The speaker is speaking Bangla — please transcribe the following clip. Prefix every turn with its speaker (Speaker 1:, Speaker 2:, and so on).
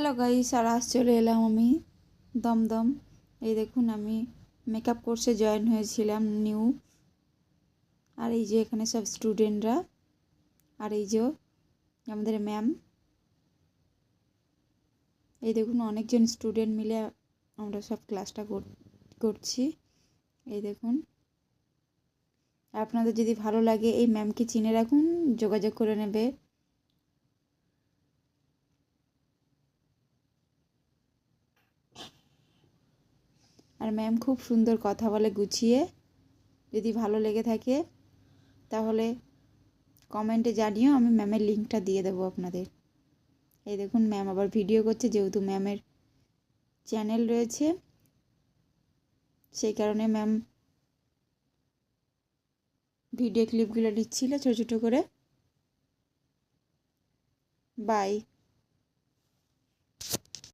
Speaker 1: হ্যালো গাইস, আর আজ চলে এলাম আমি দমদম। এই দেখুন, আমি মেকআপ কোর্সে জয়েন হয়েছিলাম নিউ। আর এই যে এখানে সব স্টুডেন্টরা, আর এই যে আমাদের ম্যাম। এই দেখুন, অনেকজন স্টুডেন্ট মিলে আমরা সব ক্লাসটা করছি। এই দেখুন, আপনাদের যদি ভালো লাগে এই ম্যামকে চিনে রাখুন, যোগাযোগ করে নেবে। আর ম্যাম খুব সুন্দর কথা বলে গুছিয়ে। যদি ভালো লেগে থাকে তাহলে কমেন্টে জানিও, আমি ম্যামের লিঙ্কটা দিয়ে দেবো আপনাদের। এই দেখুন, ম্যাম আবার ভিডিও করছে, যেহেতু ম্যামের চ্যানেল রয়েছে সেই কারণে ম্যাম ভিডিও ক্লিপগুলো নিচ্ছিল ছোটো ছোটো করে। বাই।